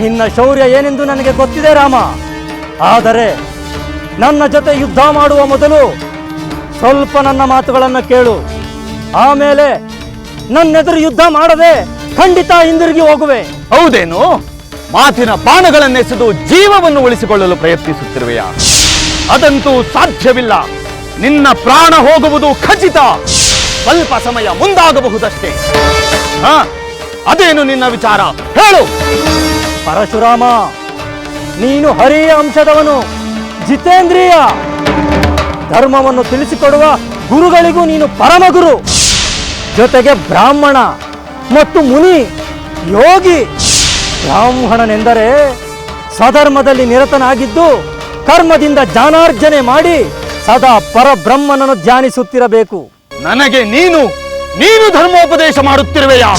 ನಿನ್ನ ಶೌರ್ಯ ಏನೆಂದು ನನಗೆ ಗೊತ್ತಿದೆ ರಾಮ. ಆದರೆ ನನ್ನ ಜೊತೆ ಯುದ್ಧ ಮಾಡುವ ಮೊದಲು ಸ್ವಲ್ಪ ನನ್ನ ಮಾತುಗಳನ್ನು ಕೇಳು. ಆಮೇಲೆ ನನ್ನೆದುರು ಯುದ್ಧ ಮಾಡದೆ ಖಂಡಿತ ಹಿಂದಿರುಗಿ ಹೋಗುವೆ. ಹೌದೇನು? ಮಾತಿನ ಬಾಣಗಳನ್ನೆಸೆದು ಜೀವವನ್ನು ಉಳಿಸಿಕೊಳ್ಳಲು ಪ್ರಯತ್ನಿಸುತ್ತಿರುವೆಯಾ? ಅದಂತೂ ಸಾಧ್ಯವಿಲ್ಲ. ನಿನ್ನ ಪ್ರಾಣ ಹೋಗುವುದು ಖಚಿತ. ಸ್ವಲ್ಪ ಸಮಯ ಮುಂದಾಗಬಹುದಷ್ಟೇ. ಅದೇನು ನಿನ್ನ ವಿಚಾರ? ಹೇಳು. ಪರಶುರಾಮ, ನೀನು ಹರಿಯ ಅಂಶದವನು, ಜಿತೇಂದ್ರಿಯ. ಧರ್ಮವನ್ನು ತಿಳಿಸಿಕೊಡುವ ಗುರುಗಳಿಗೂ ನೀನು ಪರಮಗುರು. ಜೊತೆಗೆ ಬ್ರಾಹ್ಮಣ ಮತ್ತು ಮುನಿ, ಯೋಗಿ. ಬ್ರಾಹ್ಮಣನೆಂದರೆ ಸ್ವಧರ್ಮದಲ್ಲಿ ನಿರತನಾಗಿದ್ದು ಕರ್ಮದಿಂದ ಜ್ಞಾನಾರ್ಜನೆ ಮಾಡಿ ಸದಾ ಪರಬ್ರಹ್ಮನನ್ನು ಧ್ಯಾನಿಸುತ್ತಿರಬೇಕು. ನನಗೆ ನೀನು ಧರ್ಮೋಪದೇಶ ಮಾಡುತ್ತಿರುವೆಯಾ?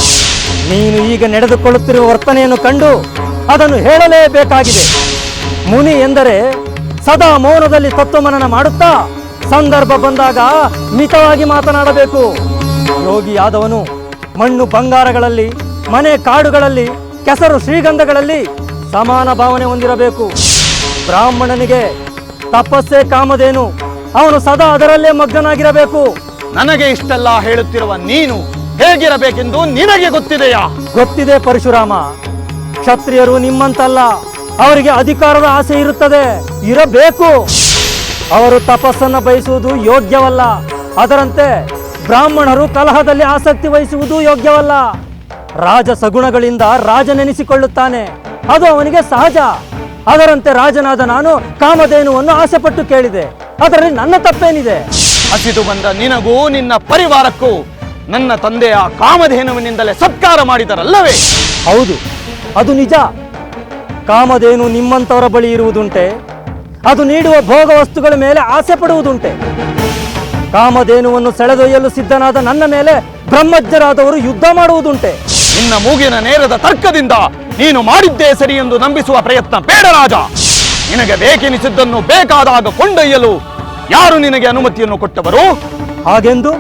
ನೀನು ಈಗ ನಡೆದುಕೊಳ್ಳುತ್ತಿರುವ ವರ್ತನೆಯನ್ನು ಕಂಡು ಅದನ್ನು ಹೇಳಲೇಬೇಕಾಗಿದೆ. ಮುನಿ ಎಂದರೆ ಸದಾ ಮೌನದಲ್ಲಿ ತತ್ವಮನನ ಮಾಡುತ್ತಾ ಸಂದರ್ಭ ಬಂದಾಗ ಮಿತವಾಗಿ ಮಾತನಾಡಬೇಕು. ಯೋಗಿಯಾದವನು ಮಣ್ಣು ಬಂಗಾರಗಳಲ್ಲಿ, ಮನೆ ಕಾಡುಗಳಲ್ಲಿ, ಕೆಸರು ಶ್ರೀಗಂಧಗಳಲ್ಲಿ ಸಮಾನ ಭಾವನೆ ಹೊಂದಿರಬೇಕು. ಬ್ರಾಹ್ಮಣನಿಗೆ ತಪಸ್ಸೇ ಕಾಮಧೇನು, ಅವನು ಸದಾ ಅದರಲ್ಲೇ ಮಗ್ನನಾಗಿರಬೇಕು. ನನಗೆ ಇಷ್ಟೆಲ್ಲ ಹೇಳುತ್ತಿರುವ ನೀನು ಹೇಗಿರಬೇಕೆಂದು ನಿನಗೆ ಗೊತ್ತಿದೆಯಾ? ಗೊತ್ತಿದೆ ಪರಶುರಾಮ. ಕ್ಷತ್ರಿಯರು ನಿಮ್ಮಂತಲ್ಲ, ಅವರಿಗೆ ಅಧಿಕಾರದ ಆಸೆ ಇರುತ್ತದೆ, ಇರಬೇಕು. ಅವರು ತಪಸ್ಸನ್ನು ಬಯಸುವುದು ಯೋಗ್ಯವಲ್ಲ. ಅದರಂತೆ ಬ್ರಾಹ್ಮಣರು ಕಲಹದಲ್ಲಿ ಆಸಕ್ತಿ ವಹಿಸುವುದು ಯೋಗ್ಯವಲ್ಲ. ರಾಜ ಸಗುಣಗಳಿಂದ ರಾಜನೆನಿಸಿಕೊಳ್ಳುತ್ತಾನೆ, ಅದು ಅವನಿಗೆ ಸಹಜ. ಅದರಂತೆ ರಾಜನಾದ ನಾನು ಕಾಮಧೇನುವನ್ನು ಆಸೆಪಟ್ಟು ಕೇಳಿದೆ. ಅದರಲ್ಲಿ ನನ್ನ ತಪ್ಪೇನಿದೆ? ಹಸಿದು ಬಂದ ನಿನಗೂ ನಿನ್ನ ಪರಿವಾರಕ್ಕೂ ನನ್ನ ತಂದೆಯ ಕಾಮಧೇನುವಿನಿಂದಲೇ ಸತ್ಕಾರ ಮಾಡಿದರಲ್ಲವೇ? ಹೌದು, ಅದು ನಿಜ. ಕಾಮಧೇನು ನಿಮ್ಮಂತವರ ಬಳಿ ಇರುವುದುಂಟೆ, ಅದು ನೀಡುವ ಭೋಗ ವಸ್ತುಗಳ ಮೇಲೆ ಆಸೆ ಪಡುವುದುಂಟೆ. ಕಾಮಧೇನುವನ್ನು ಸೆಳೆದೊಯ್ಯಲು ಸಿದ್ಧನಾದ ನನ್ನ ಮೇಲೆ ಬ್ರಹ್ಮಜ್ಞರಾದವರು ಯುದ್ಧ ಮಾಡುವುದುಂಟೆ. ನಿನ್ನ ಮೂಗಿನ ನೇರದ ತರ್ಕದಿಂದ ನೀನು ಮಾಡಿದ್ದೇ ಸರಿ ಎಂದು ನಂಬಿಸುವ ಪ್ರಯತ್ನ ಬೇಡ ರಾಜ. ನಿನಗೆ ಬೇಕೆನಿಸಿದ್ದನ್ನು ಬೇಕಾದಾಗ ಕೊಂಡೊಯ್ಯಲು ಯಾರು ನಿನಗೆ ಅನುಮತಿಯನ್ನು ಕೊಟ್ಟವರು? ಹಾಗೆಂದು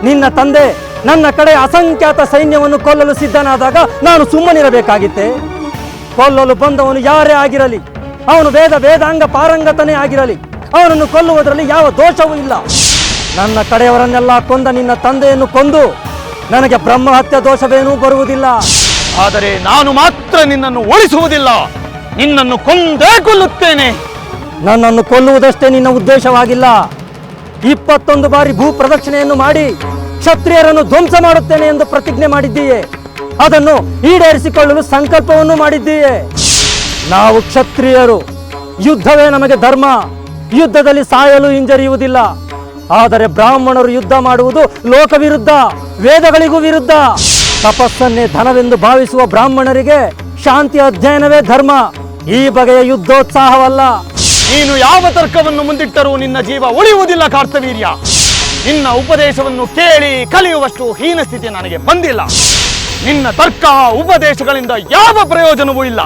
ನಿನ್ನ ತಂದೆ ನನ್ನ ಕಡೆ ಅಸಂಖ್ಯಾತ ಸೈನ್ಯವನ್ನು ಕೊಲ್ಲಲು ಸಿದ್ಧನಾದಾಗ ನಾನು ಸುಮ್ಮನಿರಬೇಕಾಗಿತ್ತೆ? ಕೊಲ್ಲಲು ಬಂದವನು ಯಾರೇ ಆಗಿರಲಿ, ಅವನು ವೇದಾಂಗ ಪಾರಂಗತನೇ ಆಗಿರಲಿ, ಅವನನ್ನು ಕೊಲ್ಲುವುದರಲ್ಲಿ ಯಾವ ದೋಷವೂ ಇಲ್ಲ. ನನ್ನ ಕಡೆಯವರನ್ನೆಲ್ಲ ಕೊಂದ ನಿನ್ನ ತಂದೆಯನ್ನು ಕೊಂದು ನನಗೆ ಬ್ರಹ್ಮಹತ್ಯ ದೋಷವೇನೂ ಬರುವುದಿಲ್ಲ. ಆದರೆ ನಾನು ಮಾತ್ರ ನಿನ್ನನ್ನು ಉಳಿಸುವುದಿಲ್ಲ, ನಿನ್ನನ್ನು ಕೊಂದೇ ಕೊಲ್ಲುತ್ತೇನೆ. ನನ್ನನ್ನು ಕೊಲ್ಲುವುದಷ್ಟೇ ನಿನ್ನ ಉದ್ದೇಶವಾಗಿಲ್ಲ. 21 ಬಾರಿ ಭೂ ಪ್ರದಕ್ಷಿಣೆಯನ್ನು ಮಾಡಿ ಕ್ಷತ್ರಿಯರನ್ನು ಧ್ವಂಸ ಮಾಡುತ್ತೇನೆ ಎಂದು ಪ್ರತಿಜ್ಞೆ ಮಾಡಿದ್ದೀಯೆ. ಅದನ್ನು ಈಡೇರಿಸಿಕೊಳ್ಳಲು ಸಂಕಲ್ಪವನ್ನು ಮಾಡಿದ್ದೀಯೆ. ನಾವು ಕ್ಷತ್ರಿಯರು, ಯುದ್ಧವೇ ನಮಗೆ ಧರ್ಮ. ಯುದ್ಧದಲ್ಲಿ ಸಾಯಲು ಹಿಂಜರಿಯುವುದಿಲ್ಲ. ಆದರೆ ಬ್ರಾಹ್ಮಣರು ಯುದ್ಧ ಮಾಡುವುದು ಲೋಕ ವಿರುದ್ಧ, ವೇದಗಳಿಗೂ ವಿರುದ್ಧ. ತಪಸ್ಸನ್ನೇ ಧನವೆಂದು ಭಾವಿಸುವ ಬ್ರಾಹ್ಮಣರಿಗೆ ಶಾಂತಿ ಅಧ್ಯಯನವೇ ಧರ್ಮ, ಈ ಬಗೆಯ ಯುದ್ಧೋತ್ಸಾಹವಲ್ಲ. ನೀನು ಯಾವ ತರ್ಕವನ್ನು ಮುಂದಿಟ್ಟರೂ ನಿನ್ನ ಜೀವ ಉಳಿಯುವುದಿಲ್ಲ ಕಾರ್ತವೀರ್ಯ. ನಿನ್ನ ಉಪದೇಶವನ್ನು ಕೇಳಿ ಕಲಿಯುವಷ್ಟು ಹೀನ ಸ್ಥಿತಿ ನನಗೆ ಬಂದಿಲ್ಲ. ನಿನ್ನ ತರ್ಕ ಉಪದೇಶಗಳಿಂದ ಯಾವ ಪ್ರಯೋಜನವೂ ಇಲ್ಲ.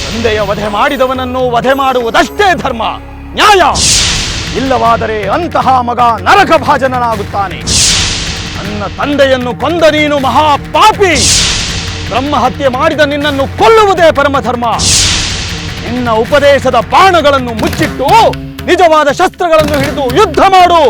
ತಂದೆಯ ವಧೆ ಮಾಡಿದವನನ್ನು ವಧೆ ಮಾಡುವುದಷ್ಟೇ ಧರ್ಮ, ನ್ಯಾಯ. ಇಲ್ಲವಾದರೆ ಅಂತಹ ಮಗ ನರಕ ಭಾಜನನಾಗುತ್ತಾನೆ. ನನ್ನ ತಂದೆಯನ್ನು ಕೊಂದ ನೀನು ಮಹಾಪಾಪಿ. ಬ್ರಹ್ಮಹತ್ಯೆ ಮಾಡಿದ ನಿನ್ನನ್ನು ಕೊಲ್ಲುವುದೇ ಪರಮಧರ್ಮ. ನಿನ್ನ ಉಪದೇಶದ ಬಾಣಗಳನ್ನು ಮುಚ್ಚಿಟ್ಟು ನಿಜವಾದ ಶಸ್ತ್ರಗಳನ್ನು ಹಿಡಿದು ಯುದ್ಧ ಮಾಡು.